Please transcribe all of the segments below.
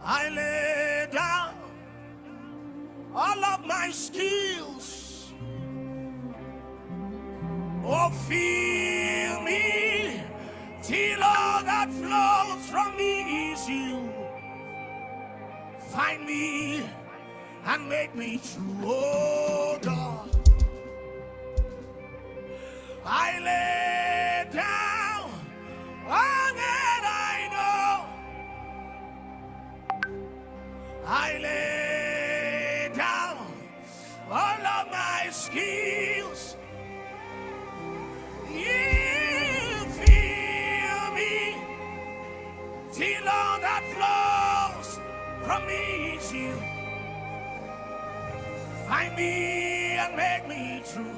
I lay down all of my skills. Oh, fill me till all that flows from me is you. Find me and make me true, oh God. I lay down all that I know. I lay down all of my skills. You feel me till all that flows from me is you. Find me and make me true.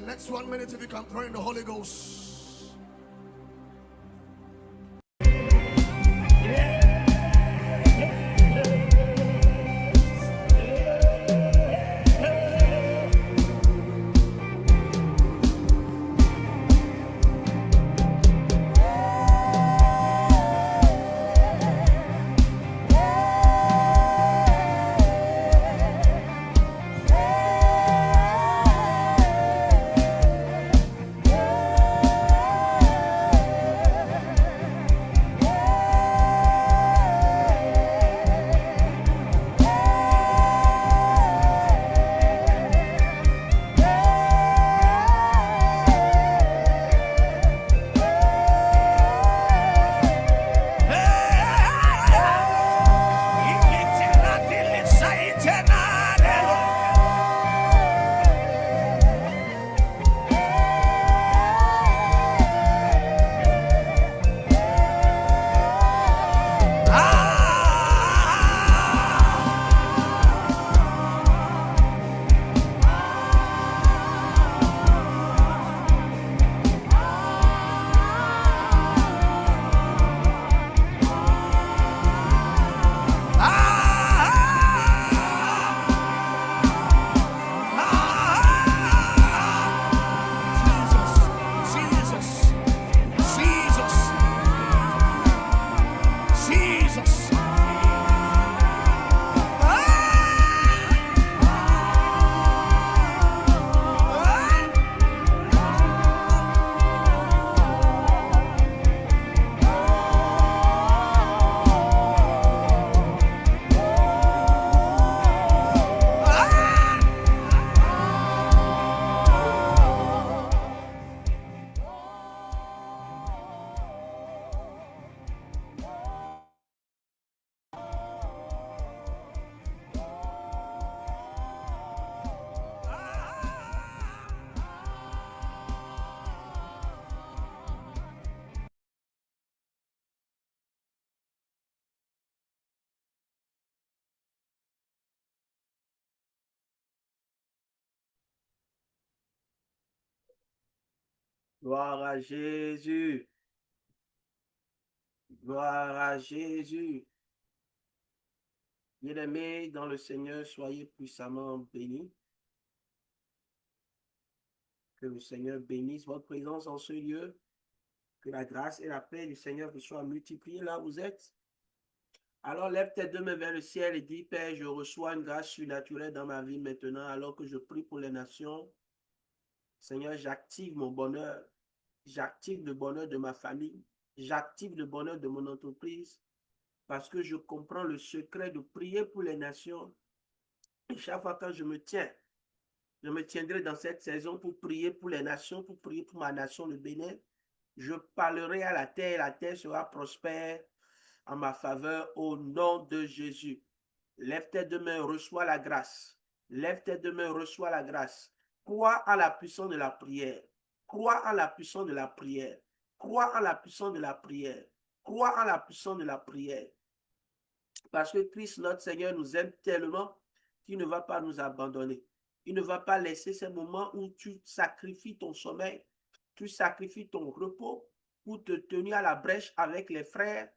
Next 1 minute, if you can pray in the Holy Ghost. Gloire à Jésus. Gloire à Jésus. Bien-aimés dans le Seigneur, soyez puissamment bénis. Que le Seigneur bénisse votre présence en ce lieu. Que la grâce et la paix du Seigneur vous soient multipliées là où vous êtes. Alors lève tes deux mains vers le ciel et dis, Père, je reçois une grâce surnaturelle dans ma vie maintenant alors que je prie pour les nations. Seigneur, j'active mon bonheur. J'active le bonheur de ma famille. J'active le bonheur de mon entreprise parce que je comprends le secret de prier pour les nations. Et chaque fois que je me tiendrai dans cette saison pour prier pour les nations, pour prier pour ma nation, le Bénin. Je parlerai à la terre sera prospère en ma faveur au nom de Jésus. Lève tes deux mains, reçois la grâce. Lève tes deux mains, reçois la grâce. Crois en la puissance de la prière. Crois en la puissance de la prière. Crois en la puissance de la prière. Crois en la puissance de la prière. Parce que Christ, notre Seigneur, nous aime tellement qu'il ne va pas nous abandonner. Il ne va pas laisser ces moments où tu sacrifies ton sommeil, tu sacrifies ton repos pour te tenir à la brèche avec les frères,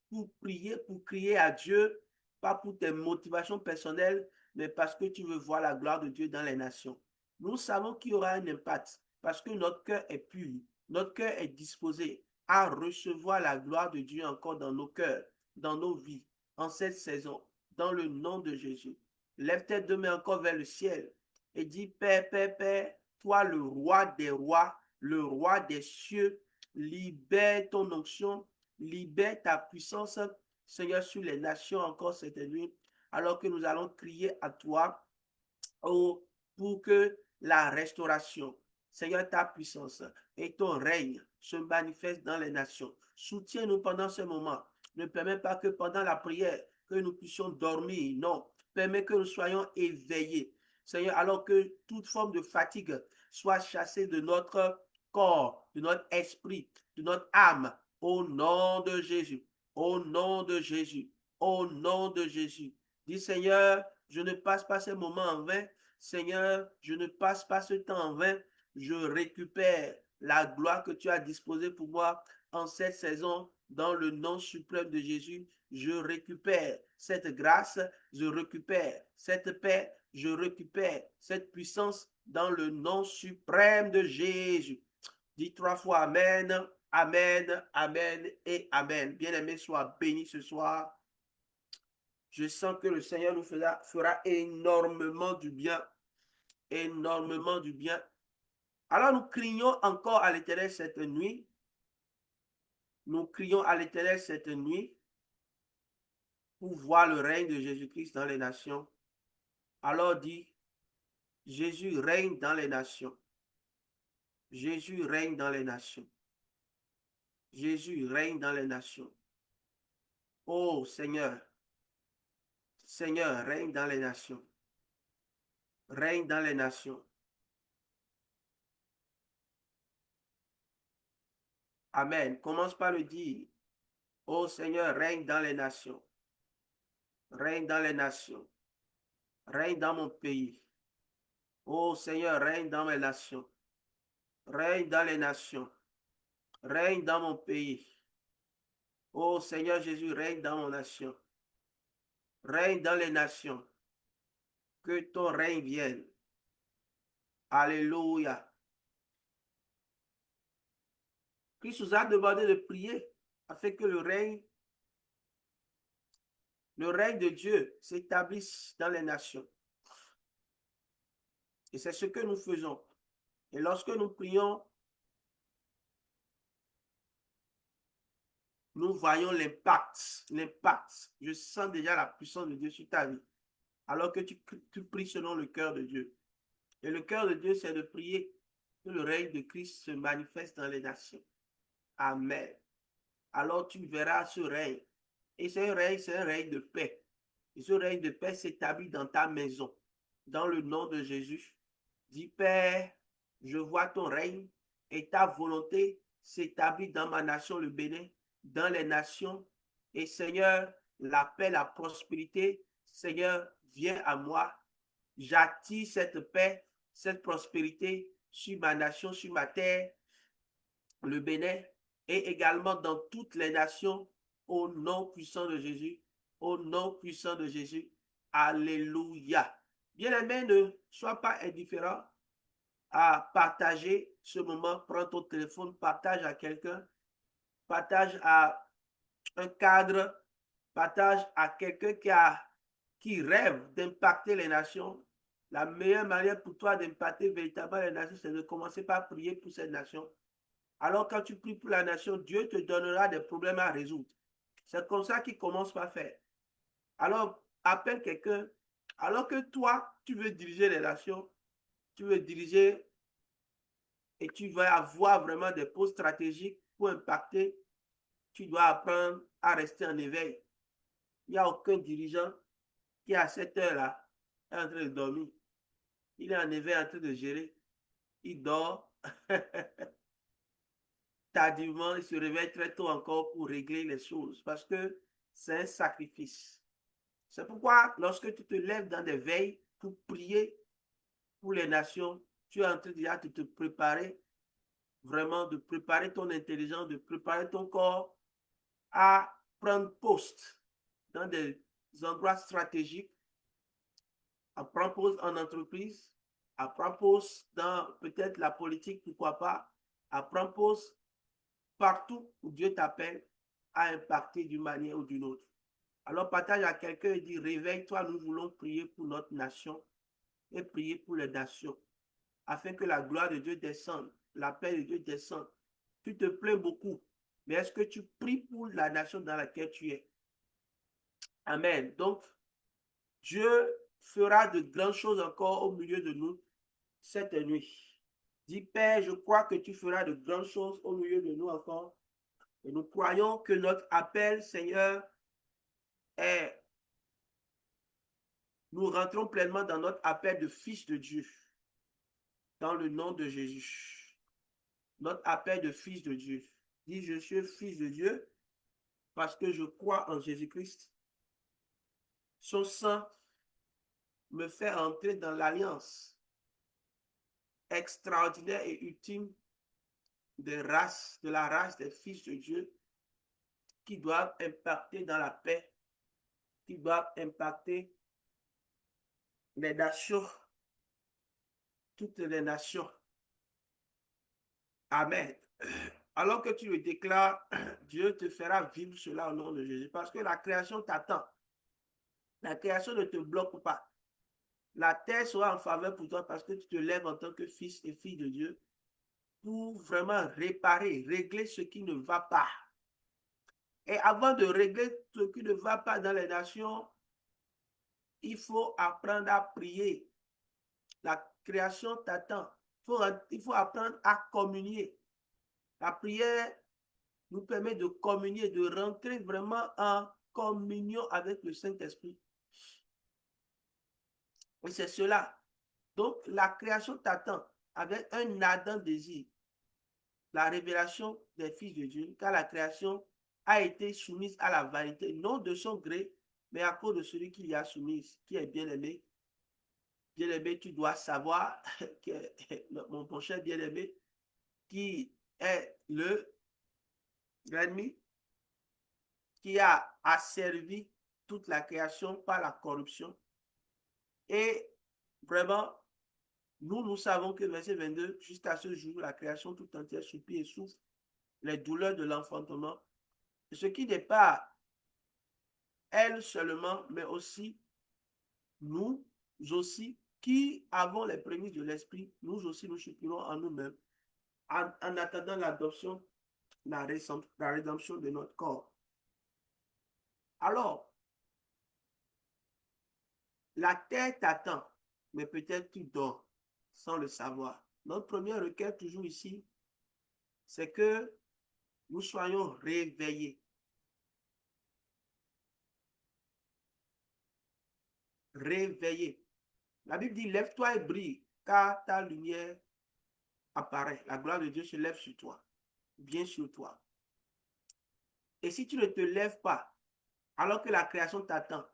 pour prier, pour crier à Dieu, pas pour tes motivations personnelles, mais parce que tu veux voir la gloire de Dieu dans les nations. Nous savons qu'il y aura un impact parce que notre cœur est pur, notre cœur est disposé à recevoir la gloire de Dieu encore dans nos cœurs, dans nos vies, en cette saison, dans le nom de Jésus. Lève tes deux mains encore vers le ciel et dis, Père, Père, Père, toi le roi des rois, le roi des cieux, libère ton onction, libère ta puissance, Seigneur, sur les nations encore cette nuit, alors que nous allons crier à toi pour que la restauration, Seigneur, ta puissance et ton règne se manifestent dans les nations. Soutiens-nous pendant ce moment. Ne permets pas que pendant la prière, que nous puissions dormir. Non, permets que nous soyons éveillés. Seigneur, alors que toute forme de fatigue soit chassée de notre corps, de notre esprit, de notre âme, au nom de Jésus, au nom de Jésus, au nom de Jésus. Dis Seigneur, je ne passe pas ces moments en vain. Seigneur, je ne passe pas ce temps en vain. Je récupère la gloire que tu as disposée pour moi en cette saison. Dans le nom suprême de Jésus, je récupère cette grâce, je récupère cette paix, je récupère cette puissance dans le nom suprême de Jésus. Dis 3 fois Amen, Amen, Amen et Amen. Bien-aimé, sois béni ce soir. Je sens que le Seigneur nous fera énormément du bien. Énormément du bien. Alors nous crions encore à l'Éternel cette nuit. Nous crions à l'Éternel cette nuit pour voir le règne de Jésus-Christ dans les nations. Alors dit, Jésus règne dans les nations. Jésus règne dans les nations. Jésus règne dans les nations. Oh Seigneur, Seigneur, règne dans les nations. Règne dans les nations. Amen. Commence par le dire. Oh Seigneur, règne dans les nations. Règne dans les nations. Règne dans mon pays. Oh Seigneur, règne dans mes nations. Règne dans les nations. Règne dans mon pays. Oh Seigneur Jésus, règne dans mon nation. Règne dans les nations. Que ton règne vienne. Alléluia. Christ nous a demandé de prier afin que le règne de Dieu s'établisse dans les nations. Et c'est ce que nous faisons. Et lorsque nous prions, nous voyons l'impact. L'impact. Je sens déjà la puissance de Dieu sur ta vie. Alors que tu pries selon le cœur de Dieu. Et le cœur de Dieu, c'est de prier que le règne de Christ se manifeste dans les nations. Amen. Alors tu verras ce règne. Et c'est un règne de paix. Et ce règne de paix s'établit dans ta maison. Dans le nom de Jésus. Dis, Père, je vois ton règne et ta volonté s'établit dans ma nation, le Bénin, dans les nations. Et Seigneur, la paix, la prospérité, Seigneur, viens à moi. J'attire cette paix, cette prospérité sur ma nation, sur ma terre. le Bénin et également dans toutes les nations au nom puissant de Jésus. Au nom puissant de Jésus. Alléluia. Bien-aimé, ne sois pas indifférent à partager ce moment. Prends ton téléphone, partage à quelqu'un, partage à un cadre, partage à quelqu'un qui rêve d'impacter les nations. La meilleure manière pour toi d'impacter véritablement les nations, c'est de commencer par prier pour cette nation. Alors quand tu pries pour la nation, Dieu te donnera des problèmes à résoudre. C'est comme ça qu'il commence par faire. Alors, appelle quelqu'un. Alors que toi, tu veux diriger les nations, tu veux diriger et tu vas avoir vraiment des postes stratégiques pour impacter, tu dois apprendre à rester en éveil. Il n'y a aucun dirigeant qui, à cette heure-là, est en train de dormir. Il est en éveil en train de gérer. Il dort tardivement, il se réveille très tôt encore pour régler les choses parce que c'est un sacrifice. C'est pourquoi, lorsque tu te lèves dans des veilles pour prier pour les nations, tu es en train déjà de te préparer, vraiment de préparer ton intelligence, de préparer ton corps à prendre poste dans des endroits stratégiques, à prendre poste en entreprise, à prendre poste dans peut-être la politique, pourquoi pas, à prendre poste partout où Dieu t'appelle à impacter d'une manière ou d'une autre. Alors partage à quelqu'un et dis, réveille-toi, nous voulons prier pour notre nation et prier pour les nations, afin que la gloire de Dieu descende, la paix de Dieu descende. Tu te plains beaucoup, mais est-ce que tu pries pour la nation dans laquelle tu es? Amen. Donc, Dieu fera de grandes choses encore au milieu de nous cette nuit. Dis, Père, je crois que tu feras de grandes choses au milieu de nous encore. Et nous croyons que notre appel, Seigneur, est... Nous rentrons pleinement dans notre appel de fils de Dieu. Dans le nom de Jésus. Notre appel de fils de Dieu. Dis, je suis fils de Dieu parce que je crois en Jésus-Christ. Son sang me fait entrer dans l'alliance extraordinaire et ultime de la race des fils de Dieu qui doivent impacter dans la paix, qui doivent impacter les nations, toutes les nations. Amen. Alors que tu le déclares, Dieu te fera vivre cela au nom de Jésus parce que la création t'attend. La création ne te bloque pas. La terre sera en faveur pour toi parce que tu te lèves en tant que fils et fille de Dieu pour vraiment réparer, régler ce qui ne va pas. Et avant de régler ce qui ne va pas dans les nations, il faut apprendre à prier. La création t'attend. Il faut apprendre à communier. La prière nous permet de communier, de rentrer vraiment en communion avec le Saint-Esprit. Et c'est cela. Donc, la création t'attend avec un ardent désir. La révélation des fils de Dieu, car la création a été soumise à la vanité, non de son gré, mais à cause de celui qui l'y a soumise, qui est bien-aimé. Bien-aimé, tu dois savoir que mon cher bien-aimé, qui est l'ennemi, qui a asservi toute la création par la corruption. Et vraiment, nous savons que verset 22, jusqu'à ce jour, la création tout entière soupire et souffre les douleurs de l'enfantement. Ce qui n'est pas elle seulement, mais aussi nous aussi, qui avons les prémices de l'esprit, nous aussi nous soupirons en nous-mêmes, en attendant l'adoption, la rédemption de notre corps. Alors, la terre t'attend, mais peut-être tu dors sans le savoir. Notre première requête toujours ici, c'est que nous soyons réveillés. Réveillés. La Bible dit, lève-toi et brille, car ta lumière apparaît. La gloire de Dieu se lève sur toi, bien sur toi. Et si tu ne te lèves pas, alors que la création t'attend,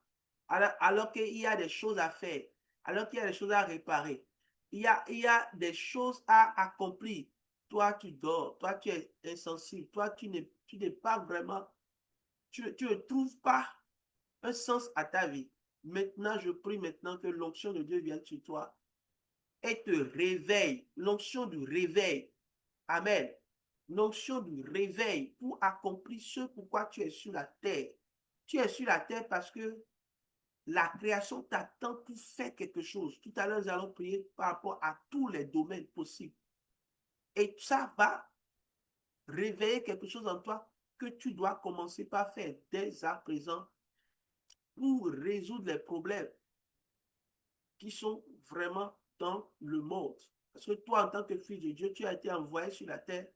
alors qu'il y a des choses à faire, alors qu'il y a des choses à réparer, il y a des choses à accomplir, Toi, tu dors. Toi, tu es insensible. Toi, tu n'es pas vraiment, tu ne trouves pas un sens à ta vie. Maintenant, je prie maintenant que l'onction de Dieu vienne sur toi et te réveille. L'onction du réveil. Amen. L'onction du réveil pour accomplir ce pourquoi tu es sur la terre. Tu es sur la terre parce que la création t'attend pour faire quelque chose. Tout à l'heure, nous allons prier par rapport à tous les domaines possibles. Et ça va réveiller quelque chose en toi que tu dois commencer par faire dès à présent pour résoudre les problèmes qui sont vraiment dans le monde. Parce que toi, en tant que fils de Dieu, tu as été envoyé sur la terre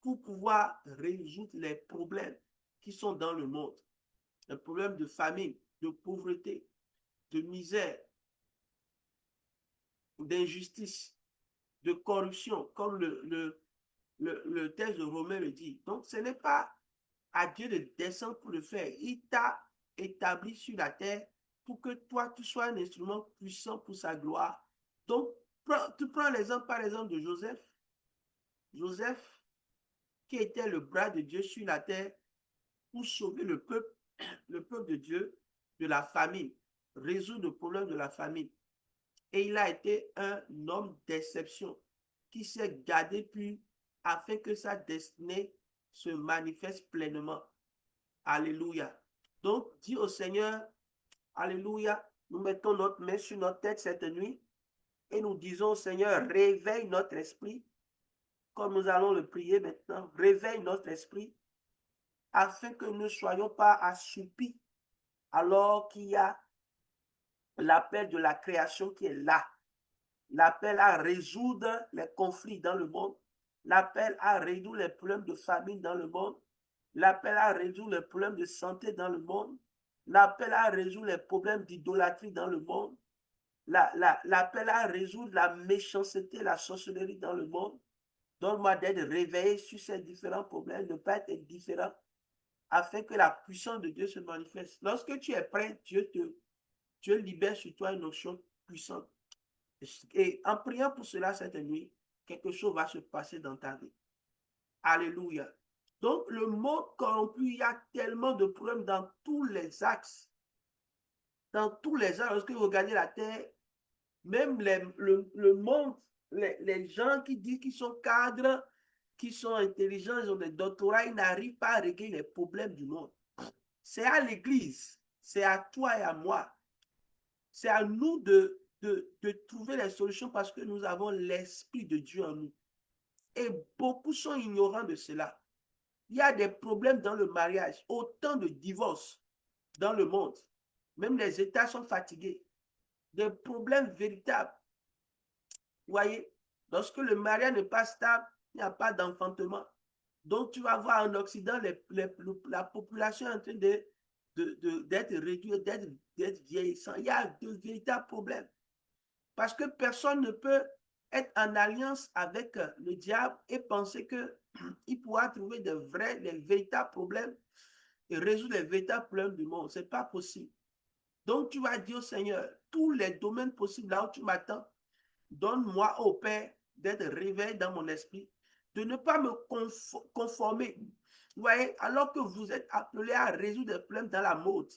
pour pouvoir résoudre les problèmes qui sont dans le monde. Les problèmes de famine, de pauvreté, de misère, d'injustice, de corruption, comme le texte de Romain le dit. Donc, ce n'est pas à Dieu de descendre pour le faire. Il t'a établi sur la terre pour que toi, tu sois un instrument puissant pour sa gloire. Donc, tu prends l'exemple, par exemple, de Joseph. Joseph, qui était le bras de Dieu sur la terre pour sauver le peuple de Dieu de la famine, résoudre le problème de la famine. Et il a été un homme d'exception qui s'est gardé pur afin que sa destinée se manifeste pleinement. Alléluia. Donc, dis au Seigneur, Alléluia, nous mettons notre main sur notre tête cette nuit et nous disons au Seigneur, réveille notre esprit, comme nous allons le prier maintenant, réveille notre esprit afin que nous ne soyons pas assoupis alors qu'il y a l'appel de la création qui est là. L'appel à résoudre les conflits dans le monde, l'appel à résoudre les problèmes de famine dans le monde, l'appel à résoudre les problèmes de santé dans le monde, l'appel à résoudre les problèmes d'idolâtrie dans le monde, l'appel à résoudre la méchanceté, la sorcellerie dans le monde. Donne-moi d'être réveillé sur ces différents problèmes, ne pas être indifférent, afin que la puissance de Dieu se manifeste. Lorsque tu es prêt, Dieu libère sur toi une notion puissante. Et en priant pour cela cette nuit, quelque chose va se passer dans ta vie. Alléluia. Donc, le monde corrompu, il y a tellement de problèmes dans tous les axes. Dans tous les axes, lorsque vous regardez la terre, même le monde, les gens qui disent qu'ils sont cadres, qui sont intelligents, ils ont des doctorats, ils n'arrivent pas à régler les problèmes du monde. C'est à l'église, c'est à toi et à moi. C'est à nous de trouver les solutions parce que nous avons l'Esprit de Dieu en nous. Et beaucoup sont ignorants de cela. Il y a des problèmes dans le mariage, autant de divorces dans le monde. Même les États sont fatigués. Des problèmes véritables. Vous voyez, lorsque le mariage n'est pas stable, il n'y a pas d'enfantement. Donc, tu vas voir en Occident, la population est en train d'être réduite, d'être vieillissante. Il y a de véritables problèmes. Parce que personne ne peut être en alliance avec le diable et penser qu'il pourra trouver les véritables problèmes et résoudre les véritables problèmes du monde. Ce n'est pas possible. Donc, tu vas dire au Seigneur, tous les domaines possibles là où tu m'attends, donne-moi au Père d'être réveillé dans mon esprit, de ne pas me conformer. Vous voyez, alors que vous êtes appelés à résoudre des problèmes dans la mode,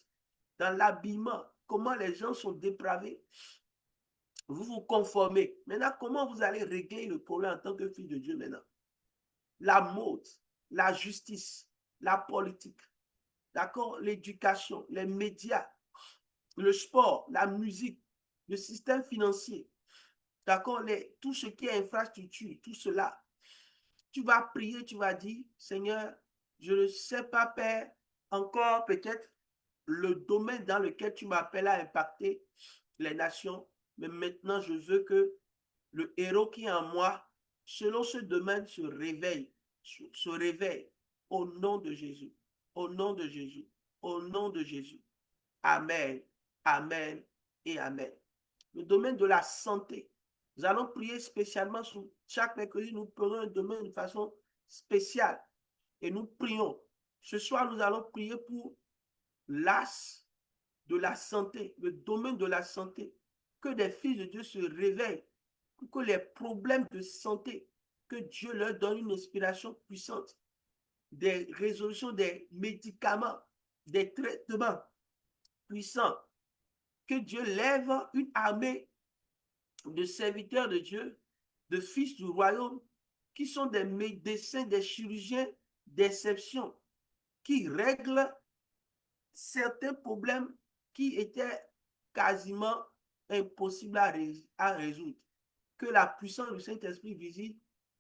dans l'habillement, comment les gens sont dépravés, vous vous conformez. Maintenant, comment vous allez régler le problème en tant que fils de Dieu maintenant? La mode, la justice, la politique, d'accord, l'éducation, les médias, le sport, la musique, le système financier, d'accord, tout ce qui est infrastructure, tout cela. Tu vas prier, tu vas dire, Seigneur, je ne sais pas, Père, encore peut-être le domaine dans lequel tu m'appelles à impacter les nations, mais maintenant je veux que le héros qui est en moi, selon ce domaine, se réveille au nom de Jésus, au nom de Jésus, au nom de Jésus. Amen, amen et amen. Le domaine de la santé. Nous allons prier spécialement sur chaque mercredi, nous prenons un domaine de façon spéciale et nous prions. Ce soir, nous allons prier pour l'as de la santé, le domaine de la santé. Que des fils de Dieu se réveillent pour que les problèmes de santé que Dieu leur donne une inspiration puissante, des résolutions, des médicaments, des traitements puissants, que Dieu lève une armée de serviteurs de Dieu, de fils du royaume, qui sont des médecins, des chirurgiens d'exception, qui règlent certains problèmes qui étaient quasiment impossibles à résoudre. Que la puissance du Saint-Esprit visite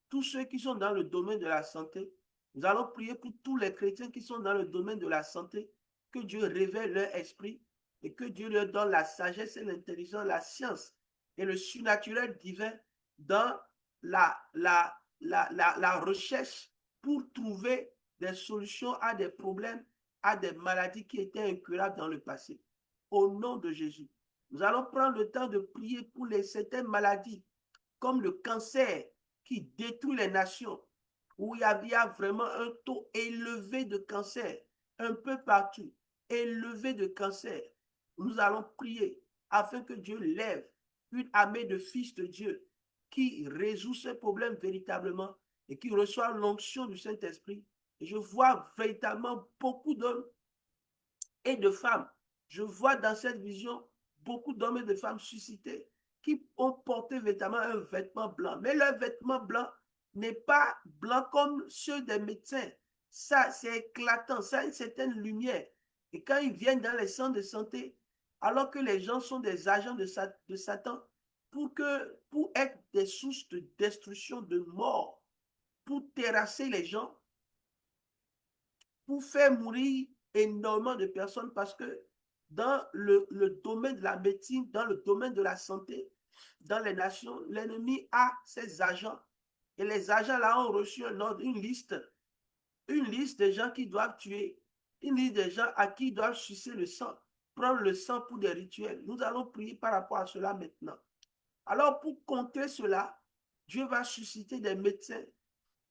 tous ceux qui sont dans le domaine de la santé. Nous allons prier pour tous les chrétiens qui sont dans le domaine de la santé, que Dieu révèle leur esprit et que Dieu leur donne la sagesse et l'intelligence, la science et le surnaturel divin dans la recherche pour trouver des solutions à des problèmes, à des maladies qui étaient incurables dans le passé. Au nom de Jésus, nous allons prendre le temps de prier pour certaines maladies, comme le cancer qui détruit les nations, où il y a vraiment un taux élevé de cancer, un peu partout, élevé de cancer. Nous allons prier afin que Dieu lève une armée de fils de Dieu qui résout ces problèmes véritablement et qui reçoit l'onction du Saint-Esprit. Et je vois véritablement beaucoup d'hommes et de femmes. Je vois dans cette vision beaucoup d'hommes et de femmes suscités qui ont porté véritablement un vêtement blanc. Mais leur vêtement blanc n'est pas blanc comme ceux des médecins. Ça, c'est éclatant, ça a une certaine lumière. Et quand ils viennent dans les centres de santé, alors que les gens sont des agents de Satan, pour être des sources de destruction, de mort, pour terrasser les gens, pour faire mourir énormément de personnes, parce que dans le domaine de la médecine, dans le domaine de la santé, dans les nations, l'ennemi a ses agents. Et les agents là ont reçu un ordre, une liste de gens qui doivent tuer, une liste de gens à qui ils doivent sucer le sang, prendre le sang pour des rituels. Nous allons prier par rapport à cela maintenant. Alors pour contrer cela, Dieu va susciter des médecins,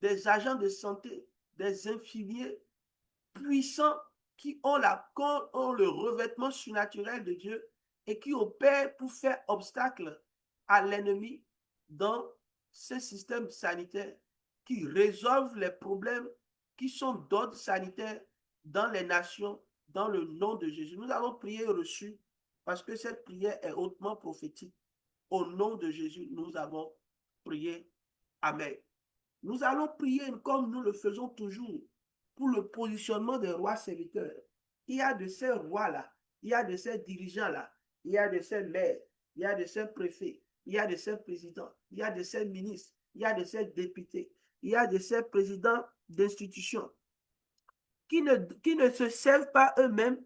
des agents de santé, des infirmiers puissants qui ont le revêtement surnaturel de Dieu et qui opèrent pour faire obstacle à l'ennemi dans ce système sanitaire, qui résolvent les problèmes qui sont d'ordre sanitaire dans les nations, dans le nom de Jésus. Nous avons prié reçu parce que cette prière est hautement prophétique. Au nom de Jésus, nous avons prié. Amen. Nous allons prier comme nous le faisons toujours pour le positionnement des rois serviteurs. Il y a de ces rois-là, il y a de ces dirigeants-là, il y a de ces maires, il y a de ces préfets, il y a de ces présidents, il y a de ces ministres, il y a de ces députés, il y a de ces présidents d'institutions qui ne se servent pas eux-mêmes,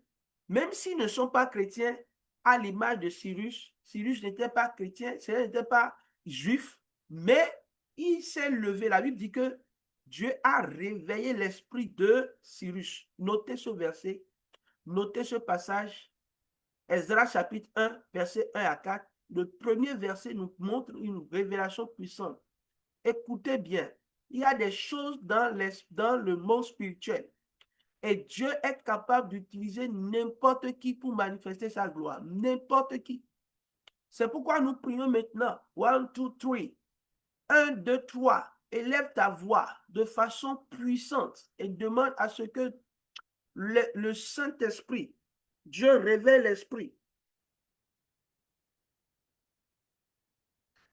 même s'ils ne sont pas chrétiens, à l'image de Cyrus. Cyrus n'était pas chrétien, Cyrus n'était pas juif, mais il s'est levé. La Bible dit que Dieu a réveillé l'esprit de Cyrus. Notez ce verset, notez ce passage. Esdras chapitre 1, verset 1 à 4. Le premier verset nous montre une révélation puissante. Écoutez bien, il y a des choses dans le monde spirituel. Et Dieu est capable d'utiliser n'importe qui pour manifester sa gloire. N'importe qui. C'est pourquoi nous prions maintenant. 1, 2, 3. 1, 2, 3. Élève ta voix de façon puissante et demande à ce que le Saint-Esprit, Dieu révèle l'esprit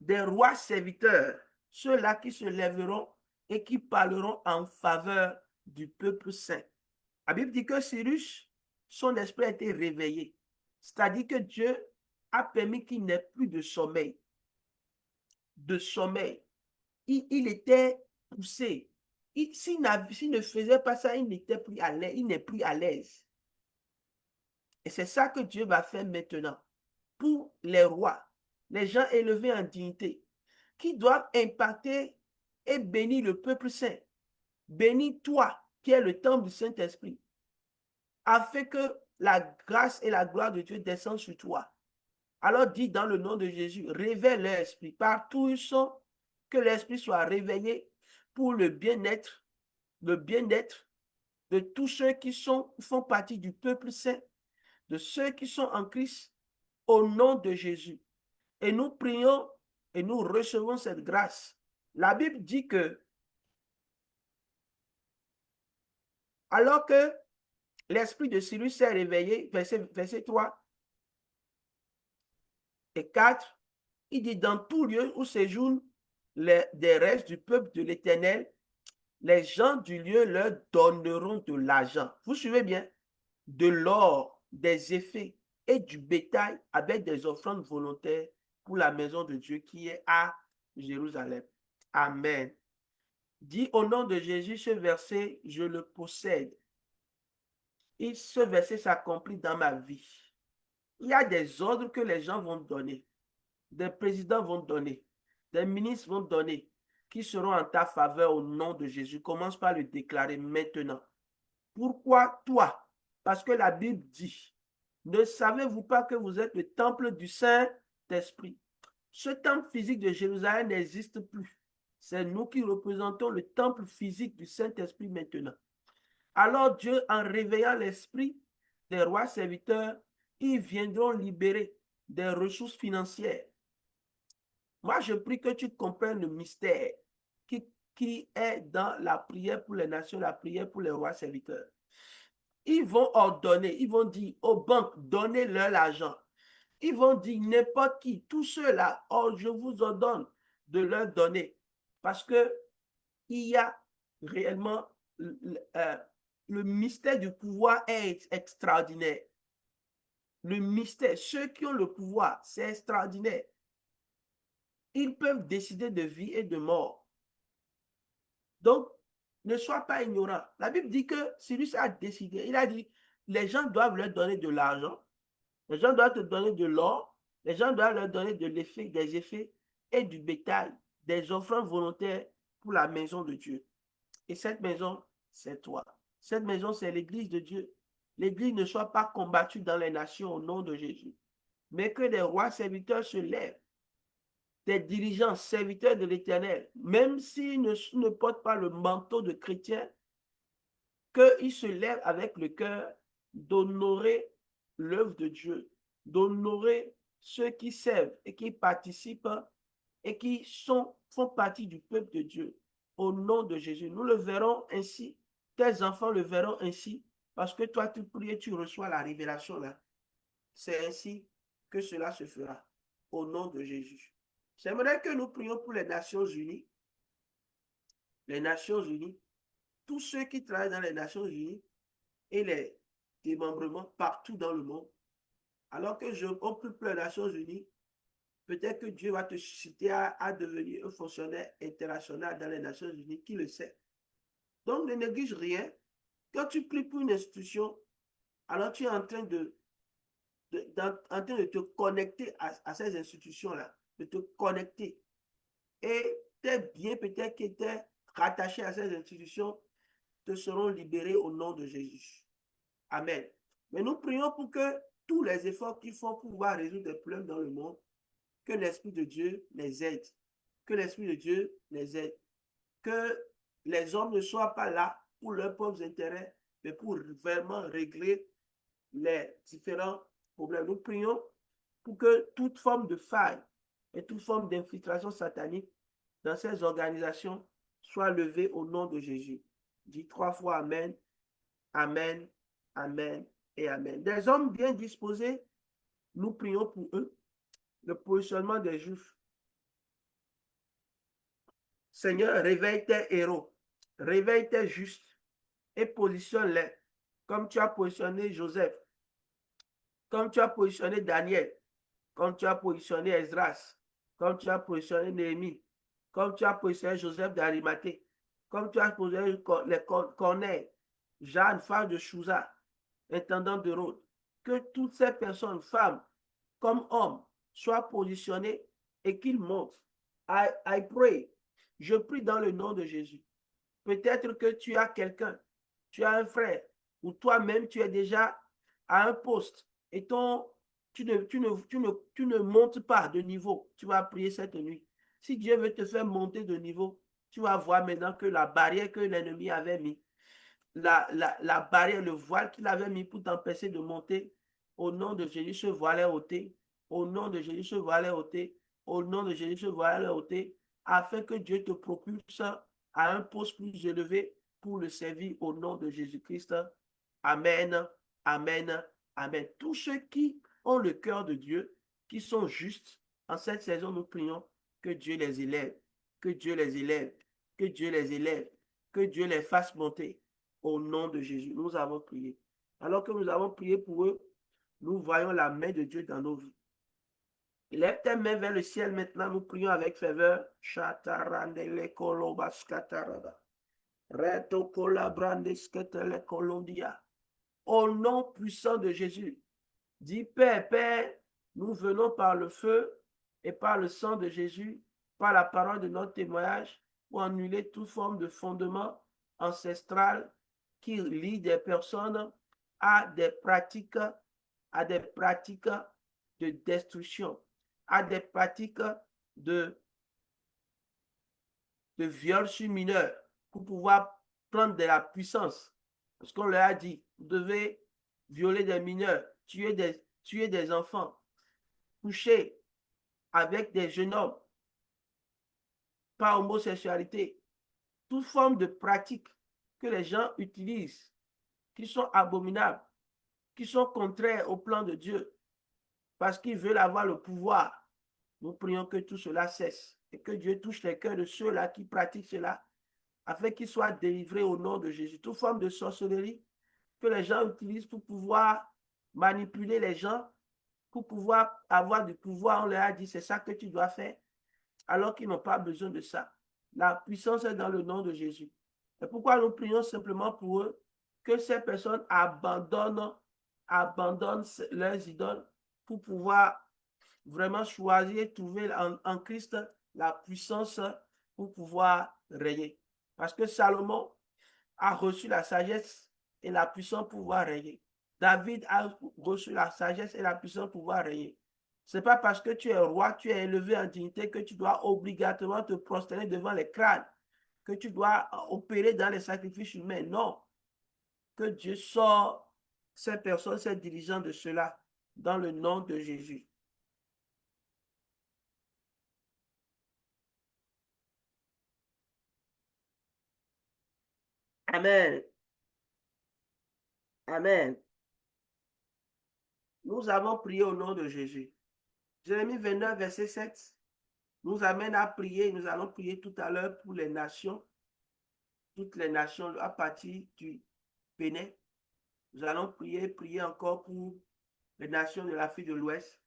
des rois serviteurs, ceux-là qui se lèveront et qui parleront en faveur du peuple saint. La Bible dit que Cyrus, son esprit a été réveillé. C'est-à-dire que Dieu a permis qu'il n'ait plus de sommeil. Il était poussé. S'il ne faisait pas ça, il n'était plus à l'aise. Il n'est plus à l'aise. Et c'est ça que Dieu va faire maintenant pour les rois, les gens élevés en dignité, qui doivent impacter et bénir le peuple saint. Bénis toi, qui est le temple du Saint-Esprit, afin que la grâce et la gloire de Dieu descendent sur toi. Alors dis dans le nom de Jésus, révèle l'esprit. Partout où ils sont, que l'esprit soit réveillé pour le bien-être de tous ceux qui font partie du peuple saint, de ceux qui sont en Christ, au nom de Jésus. Et nous prions et nous recevons cette grâce La Bible dit que alors que l'esprit de Cyrus s'est réveillé, verset 3 et 4, il dit, dans tout lieu où séjournent des restes du peuple de l'Éternel, les gens du lieu leur donneront de l'argent. Vous suivez bien? De l'or, des effets et du bétail avec des offrandes volontaires pour la maison de Dieu qui est à Jérusalem. Amen. Dis au nom de Jésus, ce verset, je le possède. Et ce verset s'accomplit dans ma vie. Il y a des ordres que les gens vont donner, des présidents vont donner, des ministres vont donner, qui seront en ta faveur au nom de Jésus. Commence par le déclarer maintenant. Pourquoi toi? Parce que la Bible dit, ne savez-vous pas que vous êtes le temple du Saint-Esprit? Ce temple physique de Jérusalem n'existe plus. C'est nous qui représentons le temple physique du Saint-Esprit maintenant. Alors Dieu, en réveillant l'esprit des rois serviteurs, ils viendront libérer des ressources financières. Moi, je prie que tu comprennes le mystère qui est dans la prière pour les nations, la prière pour les rois serviteurs. Ils vont ordonner, ils vont dire aux banques, donnez-leur l'argent. Ils vont dire n'importe qui, tous ceux-là, oh, je vous ordonne de leur donner. Parce que il y a réellement le mystère du pouvoir est extraordinaire. Le mystère, ceux qui ont le pouvoir, c'est extraordinaire. Ils peuvent décider de vie et de mort. Donc, ne sois pas ignorant. La Bible dit que Cyrus a décidé, il a dit, les gens doivent leur donner de l'argent, les gens doivent te donner de l'or, les gens doivent leur donner des effets et du bétail, des offrandes volontaires pour la maison de Dieu. Et cette maison, c'est toi. Cette maison, c'est l'église de Dieu. L'église ne soit pas combattue dans les nations au nom de Jésus, mais que des rois serviteurs se lèvent, des dirigeants serviteurs de l'Éternel, même s'ils ne portent pas le manteau de chrétien, qu'ils se lèvent avec le cœur d'honorer l'œuvre de Dieu, d'honorer ceux qui servent et qui participent et qui font partie du peuple de Dieu. Au nom de Jésus, nous le verrons ainsi, tes enfants le verront ainsi, parce que toi tu pries et tu reçois la révélation là. C'est ainsi que cela se fera, au nom de Jésus. J'aimerais que nous prions pour les Nations Unies. Les Nations Unies, tous ceux qui travaillent dans les Nations Unies et les démembrements partout dans le monde. Alors que on prie pour les Nations Unies, peut-être que Dieu va te susciter à devenir un fonctionnaire international dans les Nations Unies, qui le sait. Donc ne néglige rien. Quand tu pries pour une institution, alors tu es en train de te connecter à ces institutions-là, de te connecter. Et tes biens peut-être qui étaient rattachés à ces institutions te seront libérés au nom de Jésus. Amen. Mais nous prions pour que tous les efforts qu'ils font pour pouvoir résoudre des problèmes dans le monde, que l'Esprit de Dieu les aide. Que l'Esprit de Dieu les aide. Que les hommes ne soient pas là pour leurs propres intérêts, mais pour vraiment régler les différents problèmes. Nous prions pour que toute forme de faille et toute forme d'infiltration satanique dans ces organisations soit levée au nom de Jésus. Dis 3 fois Amen, Amen, Amen et Amen. Des hommes bien disposés, nous prions pour eux. Le positionnement des Juifs. Seigneur, réveille tes héros, réveille tes justes et positionne-les comme tu as positionné Joseph, comme tu as positionné Daniel, comme tu as positionné Esdras, comme tu as positionné Néhémie, comme tu as positionné Joseph d'Arimathée, comme tu as positionné les Corneille, Jeanne, femme de Chouza, intendant de Rhodes. Que toutes ces personnes, femmes comme hommes, soient positionnés et qu'ils montent. I pray. Je prie dans le nom de Jésus. Peut-être que tu as quelqu'un, tu as un frère, ou toi-même tu es déjà à un poste et tu ne montes pas de niveau. Tu vas prier cette nuit. Si Dieu veut te faire monter de niveau, tu vas voir maintenant que la barrière que l'ennemi avait mis, la barrière, le voile qu'il avait mis pour t'empêcher de monter, au nom de Jésus, ce voile est ôté. Au nom de Jésus, ce voile est ôté. Au nom de Jésus, ce voile est ôté. afin que Dieu te propulse à un poste plus élevé pour le servir au nom de Jésus-Christ. Amen, amen, amen. Tous ceux qui ont le cœur de Dieu, qui sont justes, en cette saison, nous prions que Dieu les élève, que Dieu les élève, que Dieu les élève, que Dieu les fasse monter au nom de Jésus. Nous avons prié. Alors que nous avons prié pour eux, nous voyons la main de Dieu dans nos vies. Lève tes mains vers le ciel maintenant, nous prions avec ferveur. Au nom puissant de Jésus, dis Père, Père, nous venons par le feu et par le sang de Jésus, par la parole de notre témoignage, pour annuler toute forme de fondement ancestral qui lie des personnes à des pratiques de destruction, à des pratiques de viol sur mineurs, pour pouvoir prendre de la puissance. Parce qu'on leur a dit, vous devez violer des mineurs, tuer des enfants, coucher avec des jeunes hommes, par homosexualité, toute forme de pratique que les gens utilisent, qui sont abominables, qui sont contraires au plan de Dieu, parce qu'ils veulent avoir le pouvoir. Nous prions que tout cela cesse et que Dieu touche les cœurs de ceux-là qui pratiquent cela, afin qu'ils soient délivrés au nom de Jésus. Toute forme de sorcellerie que les gens utilisent pour pouvoir manipuler les gens, pour pouvoir avoir du pouvoir, on leur a dit, c'est ça que tu dois faire, alors qu'ils n'ont pas besoin de ça. La puissance est dans le nom de Jésus. Et pourquoi nous prions simplement pour eux, que ces personnes abandonnent leurs idoles pour pouvoir vraiment choisir et trouver en Christ la puissance pour pouvoir régner. Parce que Salomon a reçu la sagesse et la puissance pour pouvoir régner. David a reçu la sagesse et la puissance pour pouvoir régner. Ce n'est pas parce que tu es roi, tu es élevé en dignité que tu dois obligatoirement te prosterner devant les crânes, que tu dois opérer dans les sacrifices humains. Non. Que Dieu sort ces personnes, ces dirigeants de cela, dans le nom de Jésus. Amen. Amen. Nous avons prié au nom de Jésus. Jérémie 29, verset 7 nous amène à prier. Nous allons prier tout à l'heure pour les nations, toutes les nations à partir du Bénin. Nous allons prier encore pour les nations de l'Afrique de l'Ouest.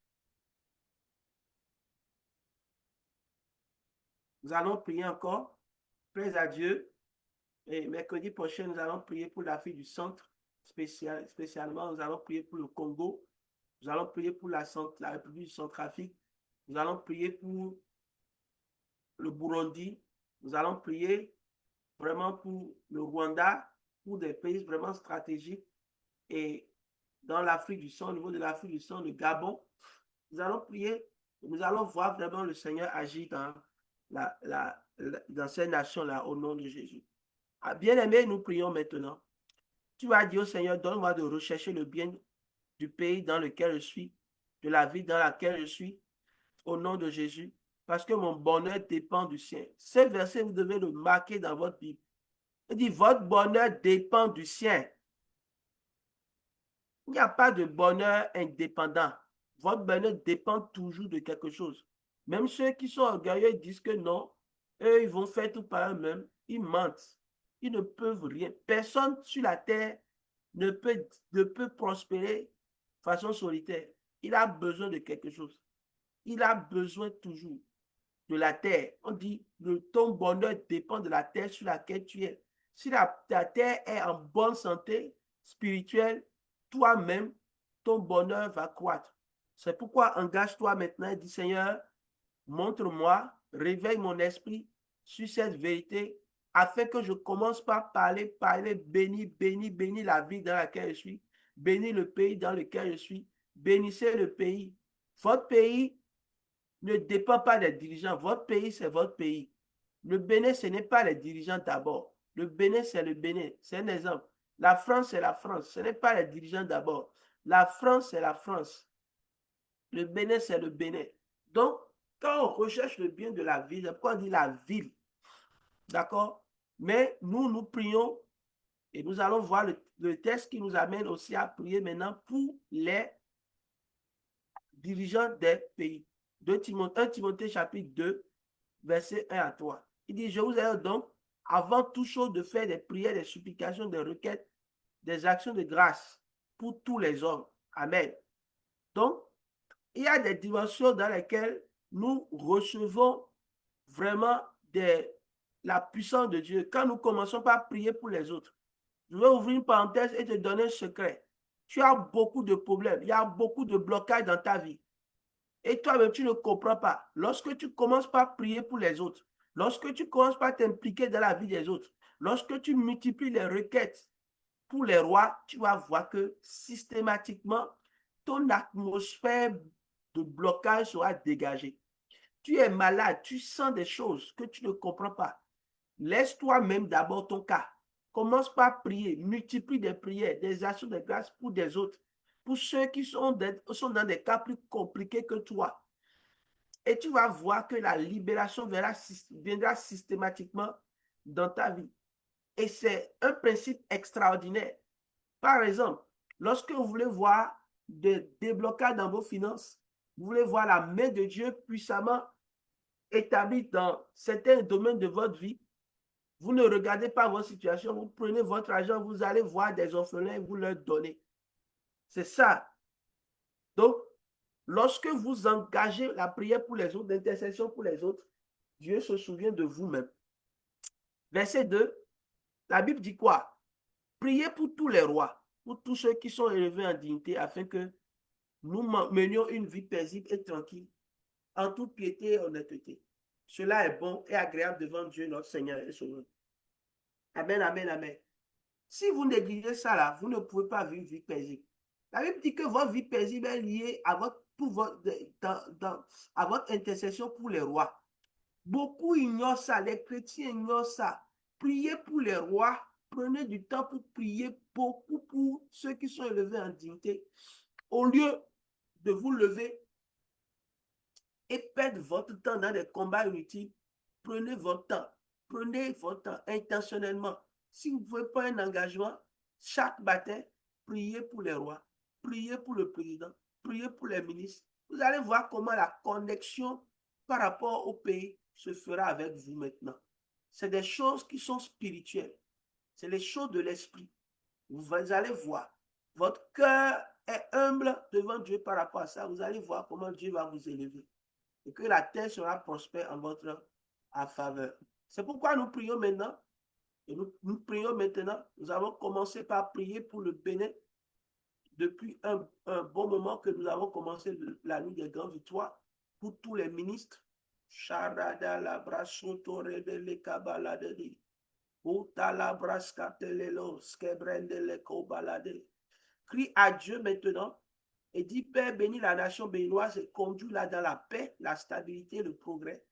Nous allons prier encore, plaise à Dieu. Et mercredi prochain, nous allons prier pour l'Afrique du Centre, spécialement. Nous allons prier pour le Congo. Nous allons prier pour la République du Centrafrique. Nous allons prier pour le Burundi. Nous allons prier vraiment pour le Rwanda, pour des pays vraiment stratégiques. Et dans l'Afrique du Centre, au niveau de l'Afrique du Centre, le Gabon, nous allons prier. Nous allons voir vraiment le Seigneur agir dans ces nations-là au nom de Jésus. Ah, bien-aimés, nous prions maintenant. Tu vas dire au Seigneur, donne-moi de rechercher le bien du pays dans lequel je suis, de la vie dans laquelle je suis, au nom de Jésus, parce que mon bonheur dépend du sien. Ce verset, vous devez le marquer dans votre Bible. Il dit, votre bonheur dépend du sien. Il n'y a pas de bonheur indépendant. Votre bonheur dépend toujours de quelque chose. Même ceux qui sont orgueilleux disent que non, eux, ils vont faire tout par eux-mêmes. Ils mentent. Ils ne peuvent rien. Personne sur la terre ne peut prospérer de façon solitaire. Il a besoin de quelque chose. Il a besoin toujours de la terre. On dit, ton bonheur dépend de la terre sur laquelle tu es. Si ta terre est en bonne santé spirituelle, toi-même, ton bonheur va croître. C'est pourquoi engage-toi maintenant et dis, Seigneur, montre-moi, réveille mon esprit sur cette vérité, afin que je commence par parler, bénis la vie dans laquelle je suis, bénis le pays dans lequel je suis, bénissez le pays. Votre pays ne dépend pas des dirigeants. Votre pays, c'est votre pays. Le Bénin, ce n'est pas les dirigeants d'abord. Le Bénin, c'est le Bénin. C'est un exemple. La France, c'est la France. Ce n'est pas les dirigeants d'abord. La France, c'est la France. Le Bénin, c'est le Bénin. Donc, Quand on recherche le bien de la ville, pourquoi on dit la ville? D'accord? Mais nous prions et nous allons voir le texte qui nous amène aussi à prier maintenant pour les dirigeants des pays. 1 Timothée chapitre 2, verset 1 à 3. Il dit, je vous ai donc, avant toute chose, de faire des prières, des supplications, des requêtes, des actions de grâce pour tous les hommes. Amen. Donc, il y a des dimensions dans lesquelles nous recevons vraiment la puissance de Dieu. Quand nous commençons par prier pour les autres, je vais ouvrir une parenthèse et te donner un secret. Tu as beaucoup de problèmes, il y a beaucoup de blocages dans ta vie. Et toi-même, tu ne comprends pas. Lorsque tu commences par prier pour les autres, lorsque tu commences par t'impliquer dans la vie des autres, lorsque tu multiplies les requêtes pour les rois, tu vas voir que systématiquement, ton atmosphère de blocage sera dégagée. Tu es malade, tu sens des choses que tu ne comprends pas. Laisse toi-même d'abord ton cas. Commence par prier, multiplie des prières, des actions de grâce pour des autres, pour ceux qui sont dans des cas plus compliqués que toi. Et tu vas voir que la libération viendra systématiquement dans ta vie. Et c'est un principe extraordinaire. Par exemple, lorsque vous voulez voir des déblocages dans vos finances, vous voulez voir la main de Dieu puissamment établie dans certains domaines de votre vie, vous ne regardez pas votre situation, vous prenez votre argent, vous allez voir des orphelins et vous leur donnez. C'est ça. Donc, lorsque vous engagez la prière pour les autres, l'intercession pour les autres, Dieu se souvient de vous-même. Verset 2, la Bible dit quoi? Priez pour tous les rois, pour tous ceux qui sont élevés en dignité, afin que nous menions une vie paisible et tranquille, en toute piété et honnêteté. Cela est bon et agréable devant Dieu, notre Seigneur et Sauveur. Amen, amen, amen. Si vous négligez ça là, vous ne pouvez pas vivre une vie paisible. La Bible dit que votre vie paisible est liée à à votre intercession pour les rois. Beaucoup ignorent ça, les chrétiens ignorent ça. Priez pour les rois, prenez du temps pour prier beaucoup pour ceux qui sont élevés en dignité. Au lieu de vous lever et perdre votre temps dans des combats inutiles, prenez votre temps intentionnellement. Si vous ne pouvez pas un engagement, chaque matin, priez pour les rois, priez pour le président, priez pour les ministres. Vous allez voir comment la connexion par rapport au pays se fera avec vous maintenant. C'est des choses qui sont spirituelles. C'est les choses de l'esprit. Vous allez voir. Votre cœur est humble devant Dieu par rapport à ça. Vous allez voir comment Dieu va vous élever. Et que la terre sera prospère en votre faveur. C'est pourquoi nous prions maintenant. Et nous prions maintenant. Nous avons commencé par prier pour le Bénin depuis un bon moment que nous avons commencé la nuit des grandes victoires pour tous les ministres. Charada la brasoto rebele kabaladeli. Utala braskatelelo skebrendele kobalade. Crie à Dieu maintenant et dis, Père, bénis la nation béninoise et conduis-la dans la paix, la stabilité, le progrès.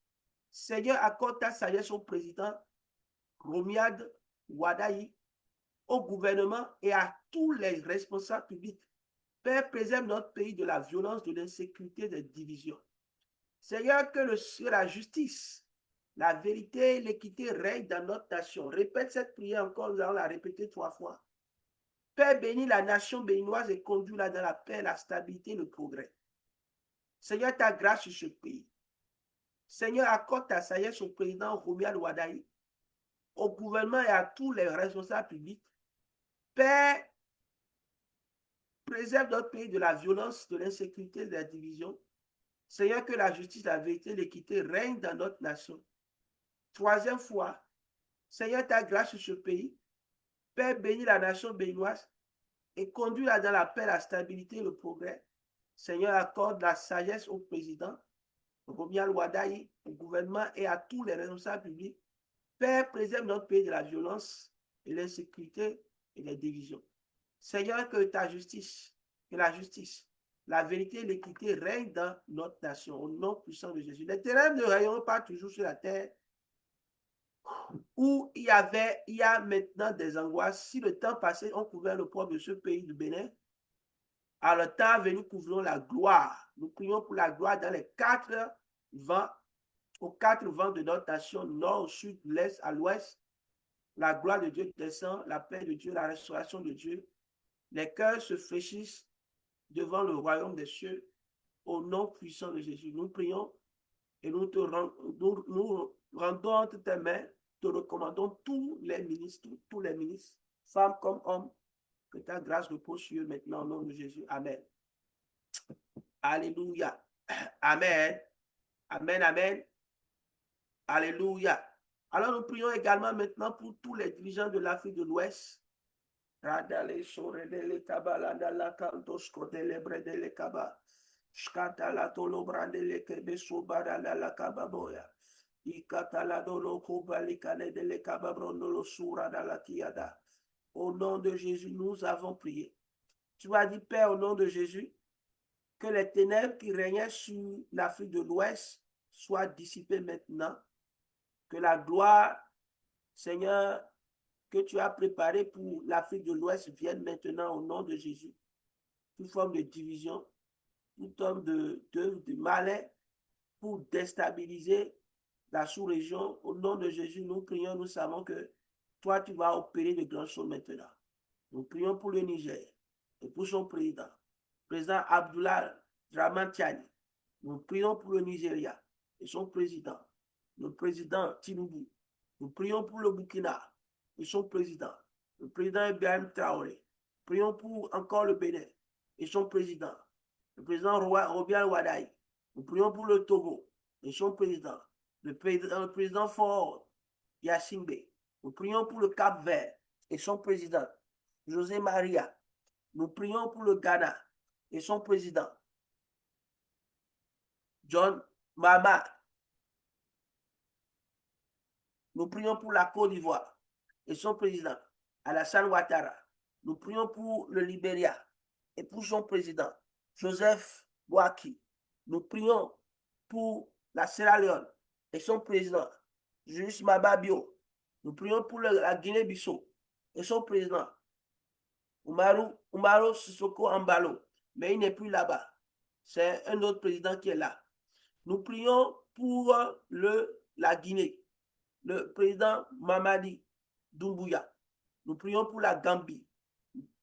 Seigneur, accorde ta sagesse au président Romiad Wadaï, au gouvernement et à tous les responsables publics. Père, préserve notre pays de la violence, de l'insécurité, des divisions. Seigneur, que la justice, la vérité et l'équité règnent dans notre nation. Répète cette prière encore, nous allons la répéter 3 fois. Père, bénis la nation béninoise et conduis-la dans la paix, la stabilité, le progrès. Seigneur, ta grâce sur ce pays. Seigneur, accorde ta sagesse au président Romial Wadaï, au gouvernement et à tous les responsables publics. Père, préserve notre pays de la violence, de l'insécurité, de la division. Seigneur, que la justice, la vérité, l'équité règnent dans notre nation. 3e fois, Seigneur, ta grâce sur ce pays. Père, bénis la nation béninoise et conduis-la dans la paix, la stabilité, le progrès. Seigneur, accorde la sagesse au président, Romial Wadaï, au gouvernement et à tous les responsables publics. Père, préserve notre pays de la violence et l'insécurité et des divisions. Seigneur, que ta justice, que la justice, la vérité et l'équité règnent dans notre nation, au nom puissant de Jésus. Les ténèbres ne règneront pas toujours sur la terre où il y a maintenant des angoisses. Si le temps passé, on couvrait le poids de ce pays du Bénin, à le temps venu, couvrons la gloire. Nous prions pour la gloire dans les 4 vents, aux 4 vents de notre nation, nord, sud, l'est, à l'ouest. La gloire de Dieu descend, la paix de Dieu, la restauration de Dieu. Les cœurs se fléchissent devant le royaume des cieux au nom puissant de Jésus. Nous prions et nous rendons entre tes mains, te recommandons tous les ministres, femmes comme hommes, que ta grâce repose sur eux maintenant au nom de Jésus. Amen. Alléluia. Amen. Amen, amen. Alléluia. Alors nous prions également maintenant pour tous les dirigeants de l'Afrique de l'Ouest. Radale sorele kabalanda la kantos kodele bredele kaba. Shkatala tolo brandele kebe sobadala la kababoya. Ikatala dolo kobali kanedele kababrondolo suradala kiada. Au nom de Jésus, nous avons prié. Tu as dit, Père, au nom de Jésus, que les ténèbres qui régnaient sur l'Afrique de l'Ouest soient dissipées maintenant. Que la gloire, Seigneur, que tu as préparée pour l'Afrique de l'Ouest vienne maintenant au nom de Jésus. Toute forme de division, toute forme de malin pour déstabiliser la sous-région. Au nom de Jésus, nous prions, nous savons que toi, tu vas opérer de grandes choses maintenant. Nous prions pour le Niger et pour son président Abdullah Dramane Tiani. Nous prions pour le Nigeria et son président, le président Tinubu. Nous prions pour le Burkina et son président, le président Ibrahim Traoré. Prions pour encore le Bénin et son président, le président Robial Wadaï. Nous prions pour le Togo et son président, le président Ford Yassimbe. Nous prions pour le Cap-Vert et son président, José Maria. Nous prions pour le Ghana et son président, John Mahama. Nous prions pour la Côte d'Ivoire et son président, Alassane Ouattara. Nous prions pour le Libéria et pour son président, Joseph Boaky. Nous prions pour la Sierra Leone et son président, Julius Mababio. Nous prions pour la Guinée-Bissau et son président, Umaro Sissoko Ambalo. Mais il n'est plus là-bas. C'est un autre président qui est là. Nous prions pour la Guinée, le président Mamadi Doumbouya. Nous prions pour la Gambie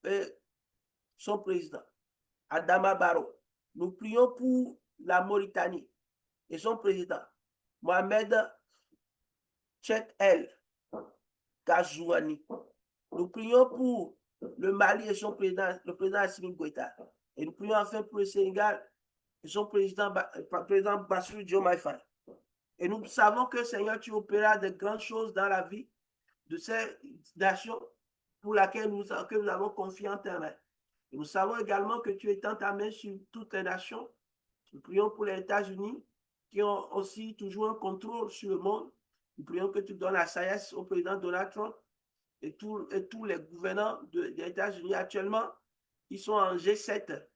et son président, Adama Barrow. Nous prions pour la Mauritanie et son président, Mohamed Cheikh El Ghazouani. Nous prions pour le Mali et son président, le président Assimi Goïta. Et nous prions enfin pour le Sénégal et son président Bassirou Diomaye Faye. Et nous savons que, Seigneur, tu opéras de grandes choses dans la vie de ces nations pour laquelle nous avons confié en ta main. Et nous savons également que tu étends ta main sur toutes les nations. Nous prions pour les États-Unis qui ont aussi toujours un contrôle sur le monde. Nous prions que tu donnes la sagesse au président Donald Trump et tous les gouvernants des États-Unis actuellement. Ils sont en G7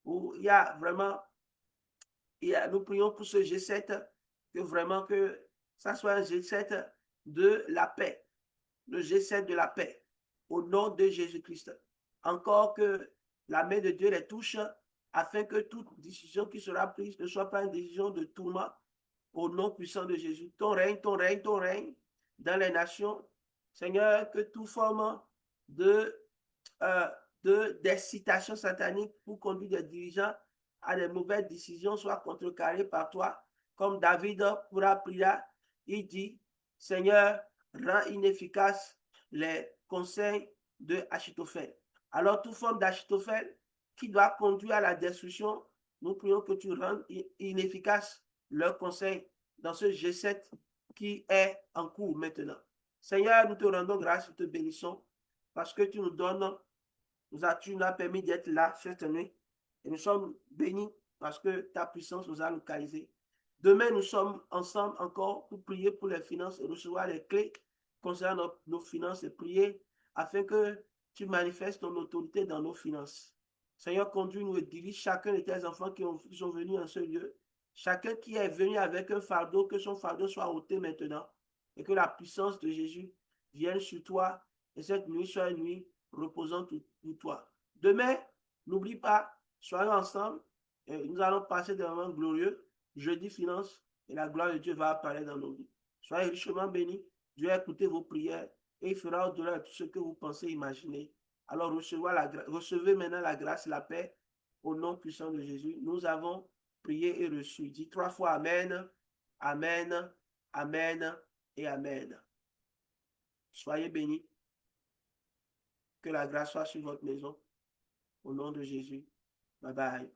où il y a vraiment, nous prions pour ce G7 que vraiment que ça soit un G7 de la paix, le G7 de la paix, au nom de Jésus-Christ. Encore que la main de Dieu les touche, afin que toute décision qui sera prise ne soit pas une décision de tourment, au nom puissant de Jésus. Ton règne dans les nations. Seigneur, que toute forme d'incitation satanique pour conduire des dirigeants à des mauvaises décisions soit contrecarrée par toi. Comme David pourra prier, il dit, Seigneur, rends inefficaces les conseils de Achitophel. Alors, toute forme d'Achitophel qui doit conduire à la destruction, nous prions que tu rendes inefficaces leurs conseils dans ce G7 qui est en cours maintenant. Seigneur, nous te rendons grâce, nous te bénissons parce que tu nous donnes, tu nous as permis d'être là cette nuit et nous sommes bénis parce que ta puissance nous a localisés. Demain, nous sommes ensemble encore pour prier pour les finances et recevoir les clés concernant nos finances et prier afin que tu manifestes ton autorité dans nos finances. Seigneur, conduis-nous et dirige chacun de tes enfants qui sont venus en ce lieu. Chacun qui est venu avec un fardeau, que son fardeau soit ôté maintenant et que la puissance de Jésus vienne sur toi et cette nuit soit une nuit reposante pour toi. Demain, n'oublie pas, soyons ensemble et nous allons passer des moments glorieux. Jeudi finance, Et la gloire de Dieu va apparaître dans nos vies. Soyez richement bénis. Dieu a écouté vos prières et il fera au-delà de tout ce que vous pensez imaginer. Alors recevez maintenant la grâce et la paix au nom puissant de Jésus. Nous avons prié et reçu. Dis 3 fois Amen, Amen, Amen et Amen. Soyez bénis. Que la grâce soit sur votre maison. Au nom de Jésus. Bye bye.